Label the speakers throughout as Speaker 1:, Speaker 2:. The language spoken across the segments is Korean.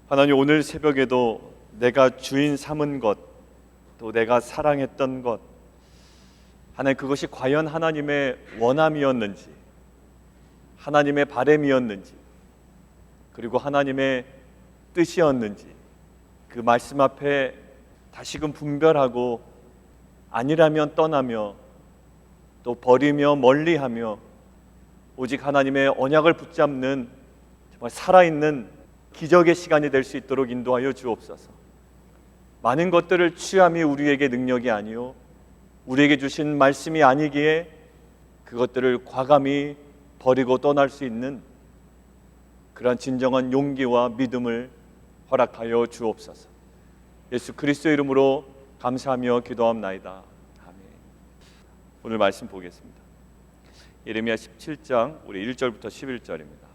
Speaker 1: 하나님, 오늘 새벽에도 내가 주인 삼은 것, 또 내가 사랑했던 것, 하나님, 그것이 과연 하나님의 원함이었는지, 하나님의 바람이었는지, 그리고 하나님의 뜻이었는지, 그 말씀 앞에 다시금 분별하고 아니라면 떠나며 또 버리며 멀리하며 오직 하나님의 언약을 붙잡는 정말 살아있는 기적의 시간이 될 수 있도록 인도하여 주옵소서. 많은 것들을 취함이 우리에게 능력이 아니요 우리에게 주신 말씀이 아니기에 그것들을 과감히 버리고 떠날 수 있는 그러한 진정한 용기와 믿음을 허락하여 주옵소서. 예수 그리스도의 이름으로 감사하며 기도합나이다. 아멘. 오늘 말씀 보겠습니다. 예레미야 17장 우리 1절부터 11절입니다.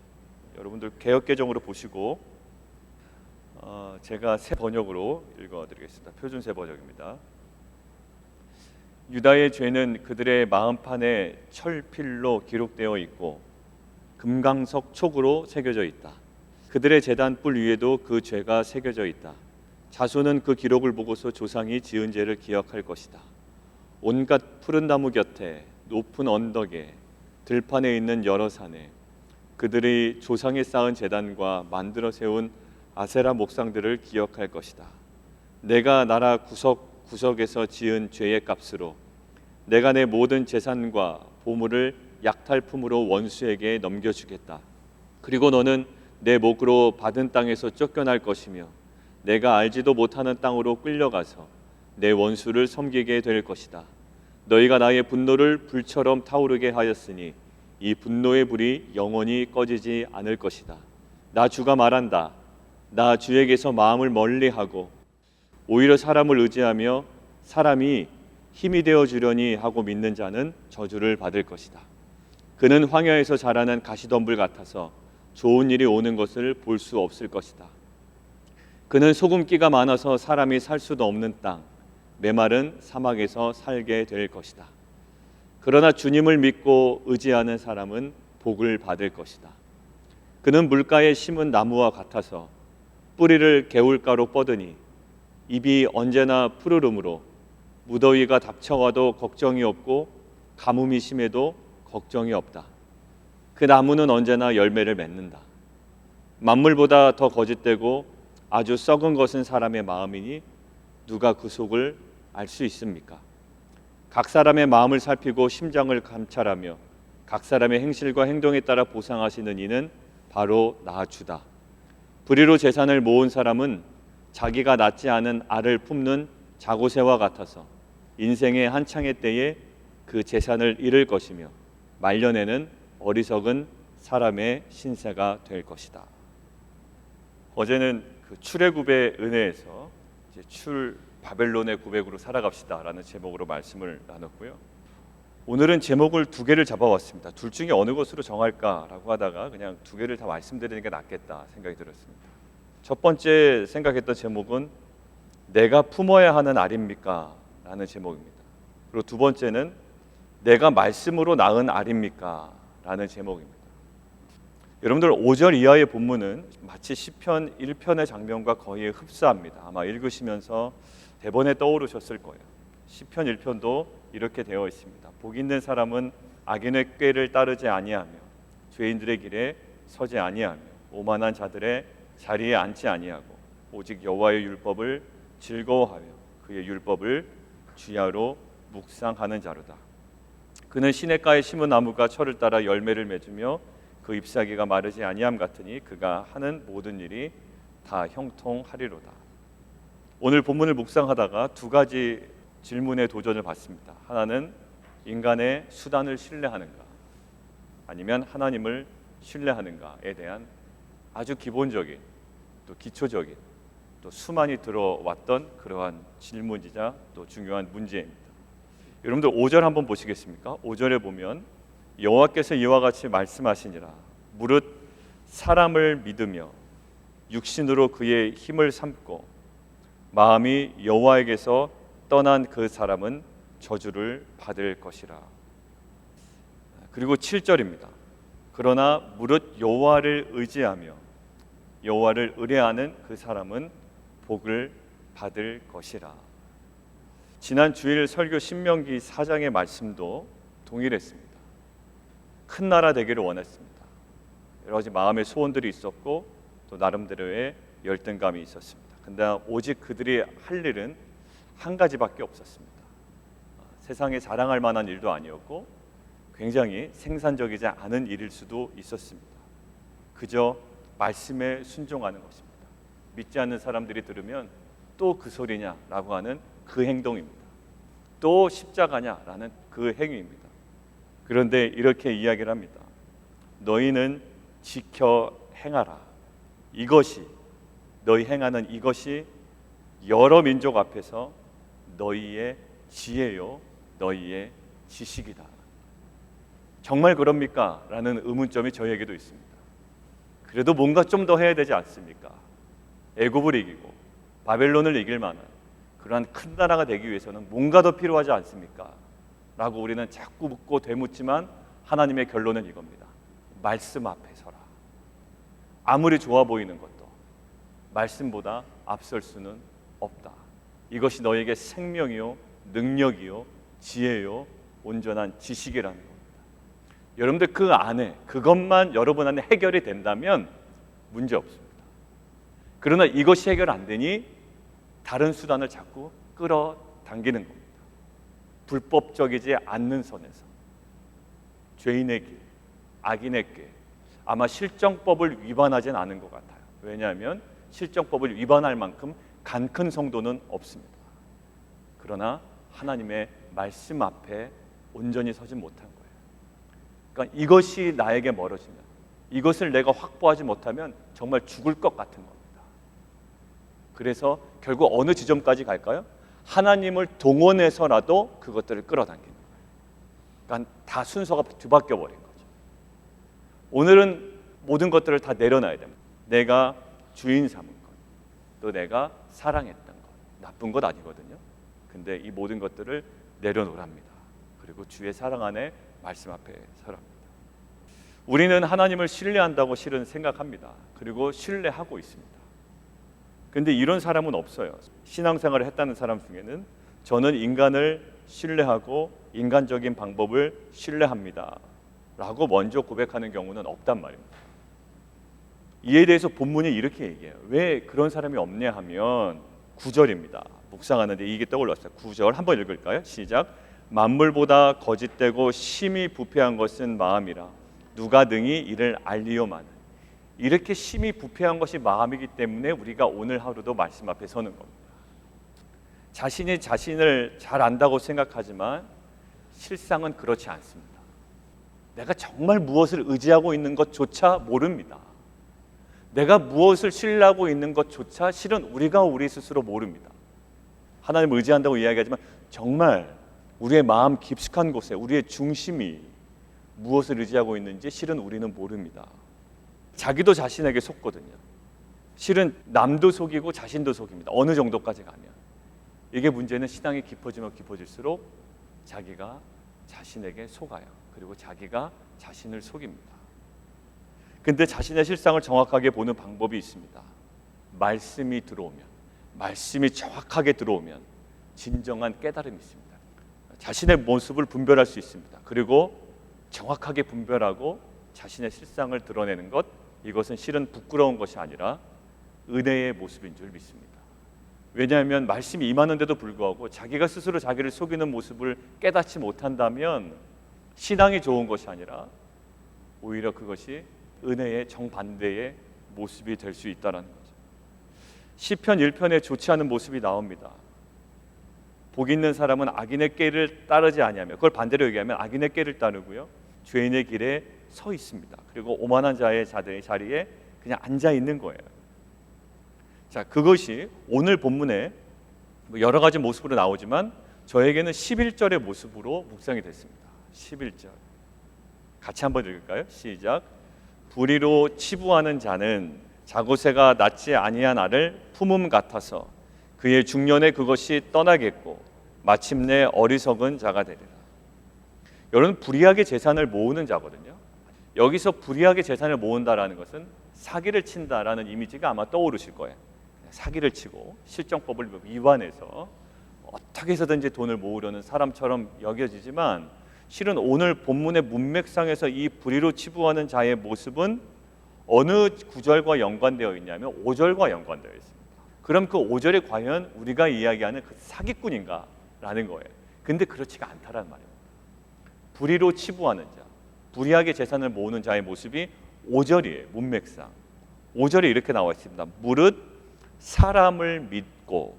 Speaker 1: 여러분들 개역개정으로 보시고 제가 새 번역으로 읽어드리겠습니다. 표준 새 번역입니다. 유다의 죄는 그들의 마음판에 철필로 기록되어 있고 금강석 촉으로 새겨져 있다. 그들의 제단 뿔 위에도 그 죄가 새겨져 있다. 자손은 그 기록을 보고서 조상이 지은 죄를 기억할 것이다. 온갖 푸른 나무 곁에 높은 언덕에 들판에 있는 여러 산에 그들이 조상이 쌓은 제단과 만들어 세운 아세라 목상들을 기억할 것이다. 내가 나라 구석구석에서 지은 죄의 값으로 내가 내 모든 재산과 보물을 약탈품으로 원수에게 넘겨주겠다. 그리고 너는 내 목으로 받은 땅에서 쫓겨날 것이며 내가 알지도 못하는 땅으로 끌려가서 내 원수를 섬기게 될 것이다. 너희가 나의 분노를 불처럼 타오르게 하였으니 이 분노의 불이 영원히 꺼지지 않을 것이다. 나 주가 말한다. 나 주에게서 마음을 멀리하고 오히려 사람을 의지하며 사람이 힘이 되어 주려니 하고 믿는 자는 저주를 받을 것이다. 그는 황야에서 자라는 가시덤불 같아서 좋은 일이 오는 것을 볼 수 없을 것이다. 그는 소금기가 많아서 사람이 살 수도 없는 땅, 메마른 사막에서 살게 될 것이다. 그러나 주님을 믿고 의지하는 사람은 복을 받을 것이다. 그는 물가에 심은 나무와 같아서 뿌리를 개울가로 뻗으니 입이 언제나 푸르름으로 무더위가 닥쳐와도 걱정이 없고 가뭄이 심해도 걱정이 없다. 그 나무는 언제나 열매를 맺는다. 만물보다 더 거짓되고 아주 썩은 것은 사람의 마음이니 누가 그 속을 알 수 있습니까? 각 사람의 마음을 살피고 심장을 감찰하며 각 사람의 행실과 행동에 따라 보상하시는 이는 바로 나 주다. 불의로 재산을 모은 사람은 자기가 낳지 않은 알을 품는 자고새와 같아서 인생의 한창의 때에 그 재산을 잃을 것이며 말년에는 어리석은 사람의 신세가 될 것이다. 어제는 그 출애굽의 은혜에서 이제 출 바벨론의 고백으로 살아갑시다라는 제목으로 말씀을 나눴고요. 오늘은 제목을 두 개를 잡아왔습니다. 둘 중에 어느 것으로 정할까라고 하다가 그냥 두 개를 다 말씀드리는 게 낫겠다 생각이 들었습니다. 첫 번째 생각했던 제목은 내가 품어야 하는 알입니까? 라는 제목입니다. 그리고 두 번째는 내가 말씀으로 낳은 알입니까? 라는 제목입니다. 여러분들 5절 이하의 본문은 마치 시편 1편의 장면과 거의 흡사합니다. 아마 읽으시면서 대번에 떠오르셨을 거예요. 시편 1편도 이렇게 되어 있습니다. 복 있는 사람은 악인의 꾀를 따르지 아니하며 죄인들의 길에 서지 아니하며 오만한 자들의 자리에 앉지 아니하고 오직 여호와의 율법을 즐거워하며 그의 율법을 주야로 묵상하는 자로다. 그는 시냇가에 심은 나무가 철을 따라 열매를 맺으며 그 잎사귀가 마르지 아니함 같으니 그가 하는 모든 일이 다 형통하리로다. 오늘 본문을 묵상하다가 두 가지 질문에 도전을 받습니다. 하나는 인간의 수단을 신뢰하는가, 아니면 하나님을 신뢰하는가에 대한 아주 기본적인 또 기초적인 또 수많이 들어왔던 그러한 질문이자 또 중요한 문제입니다. 여러분들 5절 한번 보시겠습니까? 5절에 보면 여호와께서 이와 같이 말씀하시니라. 무릇 사람을 믿으며 육신으로 그의 힘을 삼고 마음이 여호와에게서 떠난 그 사람은 저주를 받을 것이라. 그리고 7절입니다. 그러나 무릇 여호와를 의지하며 여호와를 의뢰하는 그 사람은 복을 받을 것이라. 지난 주일 설교 신명기 4장의 말씀도 동일했습니다. 큰 나라 되기를 원했습니다. 여러 가지 마음의 소원들이 있었고 또 나름대로의 열등감이 있었습니다. 근데 오직 그들이 할 일은 한 가지밖에 없었습니다. 세상에 자랑할 만한 일도 아니었고 굉장히 생산적이지 않은 일일 수도 있었습니다. 그저 말씀에 순종하는 것입니다. 믿지 않는 사람들이 들으면 또 그 소리냐라고 하는 그 행동입니다. 또 십자가냐라는 그 행위입니다. 그런데 이렇게 이야기를 합니다. 너희는 지켜 행하라. 이것이, 너희 행하는 이것이 여러 민족 앞에서 너희의 지혜요 너희의 지식이다. 정말 그럽니까? 라는 의문점이 저희에게도 있습니다. 그래도 뭔가 좀 더 해야 되지 않습니까? 애굽을 이기고 바벨론을 이길 만한 그러한 큰 나라가 되기 위해서는 뭔가 더 필요하지 않습니까? 라고 우리는 자꾸 묻고 되묻지만 하나님의 결론은 이겁니다. 말씀 앞에 서라. 아무리 좋아 보이는 것도 말씀보다 앞설 수는 없다. 이것이 너에게 생명이요 능력이요 지혜요 온전한 지식이라는 겁니다. 여러분들 그 안에 그것만 여러분 안에 해결이 된다면 문제 없습니다. 그러나 이것이 해결 안 되니 다른 수단을 자꾸 끌어당기는 겁니다. 불법적이지 않는 선에서 죄인의 길, 악인의 길, 아마 실정법을 위반하진 않은 것 같아요. 왜냐하면 실정법을 위반할 만큼 간 큰 성도는 없습니다. 그러나 하나님의 말씀 앞에 온전히 서지 못한 거예요. 그러니까 이것이 나에게 멀어지면, 이것을 내가 확보하지 못하면 정말 죽을 것 같은 겁니다. 그래서 결국 어느 지점까지 갈까요? 하나님을 동원해서라도 그것들을 끌어당기는 거예요. 그러니까 다 순서가 뒤바뀌어 버린 거죠. 오늘은 모든 것들을 다 내려놔야 됩니다. 내가 주인 삼은 것, 또 내가 사랑했던 것, 나쁜 것 아니거든요. 근데 이 모든 것들을 내려놓으랍니다. 그리고 주의 사랑 안에 말씀 앞에 서랍니다. 우리는 하나님을 신뢰한다고 실은 생각합니다. 그리고 신뢰하고 있습니다. 근데 이런 사람은 없어요. 신앙생활을 했다는 사람 중에는 저는 인간을 신뢰하고 인간적인 방법을 신뢰합니다 라고 먼저 고백하는 경우는 없단 말입니다. 이에 대해서 본문이 이렇게 얘기해요. 왜 그런 사람이 없냐 하면 9절입니다. 묵상하는데 이게 떠올랐어요. 9절 한번 읽을까요? 시작. 만물보다 거짓되고 심히 부패한 것은 마음이라 누가 능히 이를 알리오마는. 이렇게 심히 부패한 것이 마음이기 때문에 우리가 오늘 하루도 말씀 앞에 서는 겁니다. 자신이 자신을 잘 안다고 생각하지만 실상은 그렇지 않습니다. 내가 정말 무엇을 의지하고 있는 것조차 모릅니다. 내가 무엇을 신뢰하고 있는 것조차 실은 우리가 우리 스스로 모릅니다. 하나님을 의지한다고 이야기하지만 정말 우리의 마음 깊숙한 곳에 우리의 중심이 무엇을 의지하고 있는지 실은 우리는 모릅니다. 자기도 자신에게 속거든요. 실은 남도 속이고 자신도 속입니다. 어느 정도까지 가면. 이게 문제는 신앙이 깊어지면 깊어질수록 자기가 자신에게 속아요. 그리고 자기가 자신을 속입니다. 근데 자신의 실상을 정확하게 보는 방법이 있습니다. 말씀이 들어오면, 말씀이 정확하게 들어오면 진정한 깨달음이 있습니다. 자신의 모습을 분별할 수 있습니다. 그리고 정확하게 분별하고 자신의 실상을 드러내는 것, 이것은 실은 부끄러운 것이 아니라 은혜의 모습인 줄 믿습니다. 왜냐하면 말씀이 임하는데도 불구하고 자기가 스스로 자기를 속이는 모습을 깨닫지 못한다면 신앙이 좋은 것이 아니라 오히려 그것이 은혜의 정반대의 모습이 될 수 있다는 거죠. 시편 1편에 좋지 않은 모습이 나옵니다. 복 있는 사람은 악인의 꾀를 따르지 아니하며, 그걸 반대로 얘기하면 악인의 꾀를 따르고요, 죄인의 길에 서 있습니다. 그리고 오만한 자의 자리에 그냥 앉아 있는 거예요. 자, 그것이 오늘 본문에 여러 가지 모습으로 나오지만 저에게는 11절의 모습으로 묵상이 됐습니다. 11절 같이 한번 읽을까요? 시작. 불의로 치부하는 자는 자고새가 낳지 아니한 알을 품음 같아서 그의 중년에 그것이 떠나겠고 마침내 어리석은 자가 되리라. 여러분, 불의하게 재산을 모으는 자거든요. 여기서 불의하게 재산을 모은다라는 것은 사기를 친다라는 이미지가 아마 떠오르실 거예요. 사기를 치고 실정법을 위반해서 어떻게 해서든지 돈을 모으려는 사람처럼 여겨지지만 실은 오늘 본문의 문맥상에서 이 불의로 치부하는 자의 모습은 어느 구절과 연관되어 있냐면 5절과 연관되어 있습니다. 그럼 그 5절이 과연 우리가 이야기하는 그 사기꾼인가라는 거예요. 근데 그렇지가 않다라는 말입니다. 불의로 치부하는 자, 불의하게 재산을 모으는 자의 모습이 5절이에요. 문맥상 5절에 이렇게 나와 있습니다. 무릇 사람을 믿고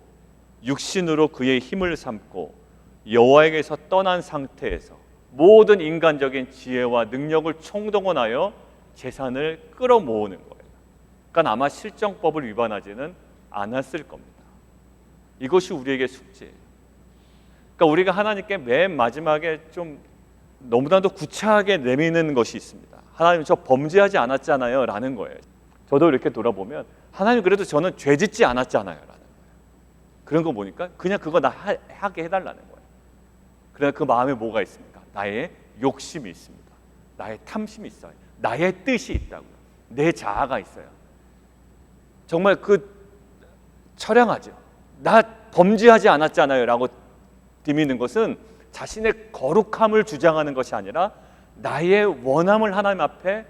Speaker 1: 육신으로 그의 힘을 삼고 여호와에게서 떠난 상태에서 모든 인간적인 지혜와 능력을 총동원하여 재산을 끌어모으는 거예요. 그러니까 아마 실정법을 위반하지는 않았을 겁니다. 이것이 우리에게 숙제예요. 그러니까 우리가 하나님께 맨 마지막에 좀 너무나도 구차하게 내미는 것이 있습니다. 하나님 저 범죄하지 않았잖아요 라는 거예요. 저도 이렇게 돌아보면 하나님 그래도 저는 죄 짓지 않았잖아요 라는 거예요. 그런 거 보니까 그냥 그거 나 하게 해달라는 거예요. 그러나 그 마음에 뭐가 있습니까? 나의 욕심이 있습니다. 나의 탐심이 있어요. 나의 뜻이 있다고요. 내 자아가 있어요. 정말 그 처량하죠. 나 범죄하지 않았잖아요 라고 디미는 것은 자신의 거룩함을 주장하는 것이 아니라 나의 원함을 하나님 앞에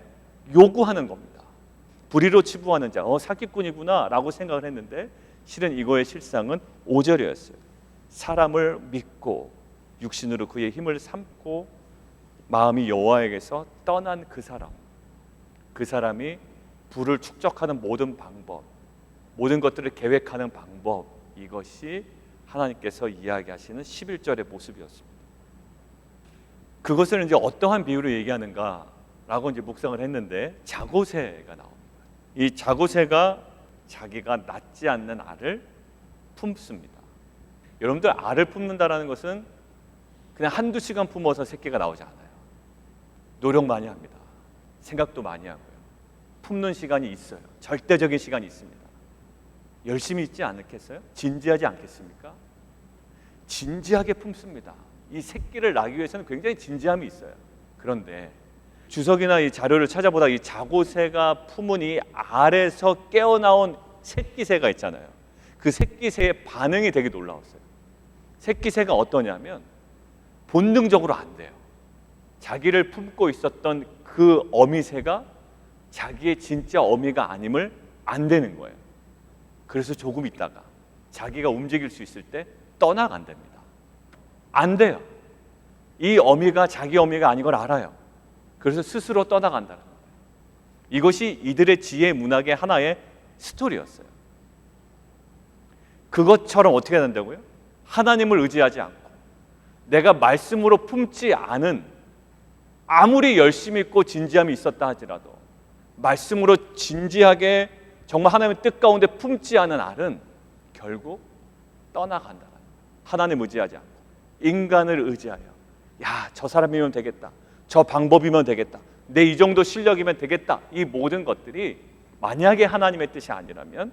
Speaker 1: 요구하는 겁니다. 불의로 치부하는 자, 사기꾼이구나 라고 생각을 했는데 실은 이거의 실상은 5절이었어요. 사람을 믿고 육신으로 그의 힘을 삼고 마음이 여호와에게서 떠난 그 사람이 부를 축적하는 모든 방법, 모든 것들을 계획하는 방법, 이것이 하나님께서 이야기하시는 11절의 모습이었습니다. 그것을 이제 어떠한 비유로 얘기하는가라고 이제 묵상을 했는데 자고새가 나옵니다. 이 자고새가 자기가 낳지 않는 알을 품습니다. 여러분들 알을 품는다라는 것은 그냥 한두 시간 품어서 새끼가 나오지 않아요. 노력 많이 합니다. 생각도 많이 하고요. 품는 시간이 있어요. 절대적인 시간이 있습니다. 열심히 있지 않겠어요? 진지하지 않겠습니까? 진지하게 품습니다. 이 새끼를 낳기 위해서는 굉장히 진지함이 있어요. 그런데 주석이나 이 자료를 찾아보다 이 자고새가 품은 이 알에서 깨어나온 새끼새가 있잖아요. 그 새끼새의 반응이 되게 놀라웠어요. 새끼새가 어떠냐면 본능적으로 안 돼요. 자기를 품고 있었던 그 어미새가 자기의 진짜 어미가 아님을 안 되는 거예요. 그래서 조금 있다가 자기가 움직일 수 있을 때 떠나간답니다. 안 돼요. 이 어미가 자기 어미가 아닌 걸 알아요. 그래서 스스로 떠나간다는 거예요. 이것이 이들의 지혜 문학의 하나의 스토리였어요. 그것처럼 어떻게 된다고요? 하나님을 의지하지 않고 내가 말씀으로 품지 않은 아무리 열심히 있고 진지함이 있었다 하더라도 말씀으로 진지하게 정말 하나님의 뜻 가운데 품지 않은 알은 결국 떠나간다. 하나님 의지하지 않고 인간을 의지하여 저 사람이면 되겠다. 저 방법이면 되겠다. 내 이 정도 실력이면 되겠다. 이 모든 것들이 만약에 하나님의 뜻이 아니라면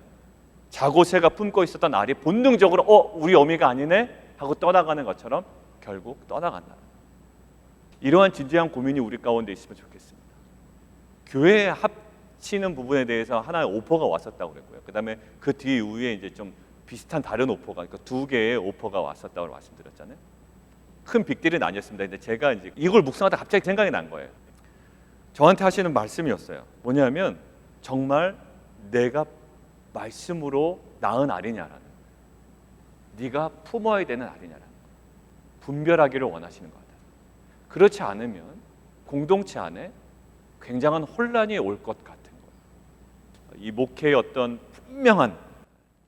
Speaker 1: 자고새가 품고 있었던 알이 본능적으로 우리 어미가 아니네 하고 떠나가는 것처럼 결국 떠나간다. 이러한 진지한 고민이 우리 가운데 있으면 좋겠습니다. 교회에 합치는 부분에 대해서 하나의 오퍼가 왔었다고 그랬고요. 그다음에 그 뒤에 이제 좀 비슷한 다른 오퍼가, 그러니까 2개의 오퍼가 왔었다고 말씀드렸잖아요. 큰 빅딜은 아니었습니다. 근데 제가 이제 이걸 묵상하다 갑자기 생각이 난 거예요. 저한테 하시는 말씀이었어요. 뭐냐면 정말 내가 말씀으로 낳은 알이냐라는 거예요. 네가 품어야 되는 알이냐라는 거예요. 분별하기를 원하시는 것 같아요. 그렇지 않으면 공동체 안에 굉장한 혼란이 올 것 같은 거예요. 이 목회의 어떤 분명한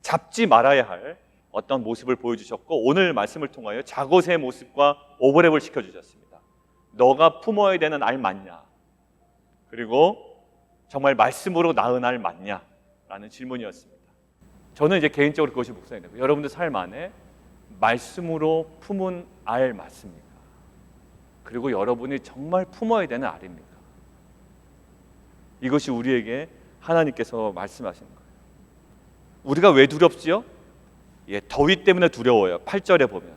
Speaker 1: 잡지 말아야 할 어떤 모습을 보여주셨고 오늘 말씀을 통하여 자고새의 모습과 오버랩을 시켜주셨습니다. 너가 품어야 되는 알 맞냐? 그리고 정말 말씀으로 낳은 알 맞냐? 라는 질문이었습니다. 저는 이제 개인적으로 그것이 묵상이 되고 여러분들 삶 안에 말씀으로 품은 알 맞습니까? 그리고 여러분이 정말 품어야 되는 알입니까? 이것이 우리에게 하나님께서 말씀하시는 거예요. 우리가 왜 두렵지요? 더위 때문에 두려워요. 8절에 보면.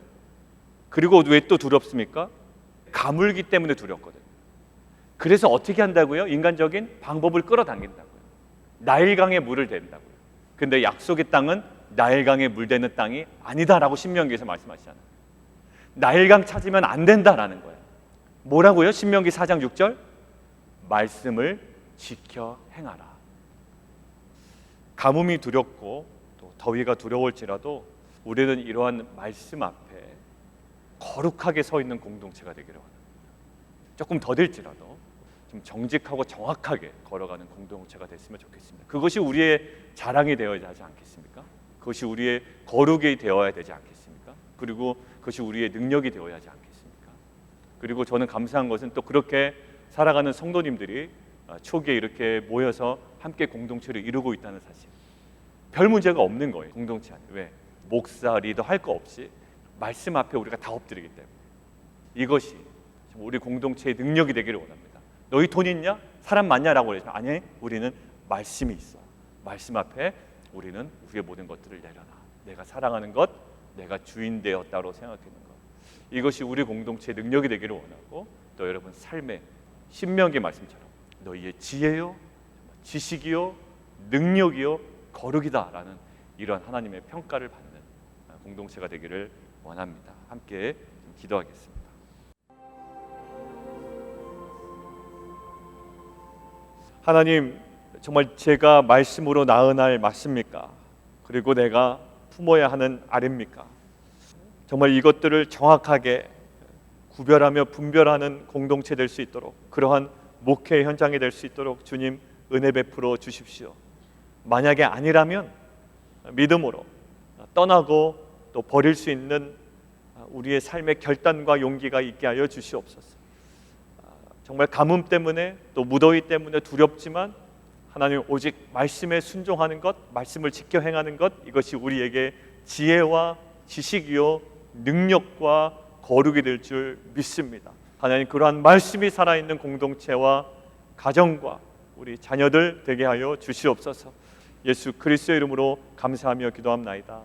Speaker 1: 그리고 왜 또 두렵습니까? 가물기 때문에 두렵거든요. 그래서 어떻게 한다고요? 인간적인 방법을 끌어당긴다고요. 나일강에 물을 댄다고요. 근데 약속의 땅은 나일강에 물대는 땅이 아니다라고 신명기에서 말씀하시잖아요. 나일강 찾으면 안 된다라는 거예요. 뭐라고요? 신명기 4장 6절 말씀을 지켜 행하라. 가뭄이 두렵고 또 더위가 두려울지라도 우리는 이러한 말씀 앞에 거룩하게 서 있는 공동체가 되기를 원합니다. 조금 더딜지라도 좀 정직하고 정확하게 걸어가는 공동체가 됐으면 좋겠습니다. 그것이 우리의 자랑이 되어야 하지 않겠습니까? 그것이 우리의 거룩이 되어야 되지 않겠습니까? 그리고 그것이 우리의 능력이 되어야 하지 않겠습니까? 그리고 저는 감사한 것은 또 그렇게 살아가는 성도님들이 초기에 이렇게 모여서 함께 공동체를 이루고 있다는 사실. 별 문제가 없는 거예요. 공동체 안에. 왜? 목사, 리더 할 거 없이 말씀 앞에 우리가 다 엎드리기 때문에. 이것이 우리 공동체의 능력이 되기를 원합니다. 너희 돈 있냐? 사람 많냐라고 그러지만 아니, 우리는 말씀이 있어. 말씀 앞에 우리는 우리의 모든 것들을 내려놔. 내가 사랑하는 것, 내가 주인 되었다고 생각하는 것. 이것이 우리 공동체의 능력이 되기를 원하고 또 여러분 삶의 신명기 말씀처럼 너희의 지혜요, 지식이요, 능력이요, 거룩이다라는 이런 하나님의 평가를 받는 공동체가 되기를 원합니다. 함께 기도하겠습니다. 하나님, 정말 제가 말씀으로 낳은 알 맞습니까? 그리고 내가 품어야 하는 알입니까? 정말 이것들을 정확하게 구별하며 분별하는 공동체 될 수 있도록 그러한 목회 현장이 될 수 있도록 주님 은혜 베풀어 주십시오. 만약에 아니라면 믿음으로 떠나고 또 버릴 수 있는 우리의 삶의 결단과 용기가 있게 하여 주시옵소서. 정말 가뭄 때문에 또 무더위 때문에 두렵지만 하나님 오직 말씀에 순종하는 것, 말씀을 지켜 행하는 것, 이것이 우리에게 지혜와 지식이요 능력과 거룩이 될 줄 믿습니다. 하나님 그러한 말씀이 살아있는 공동체와 가정과 우리 자녀들 되게 하여 주시옵소서. 예수 그리스도의 이름으로 감사하며 기도합나이다.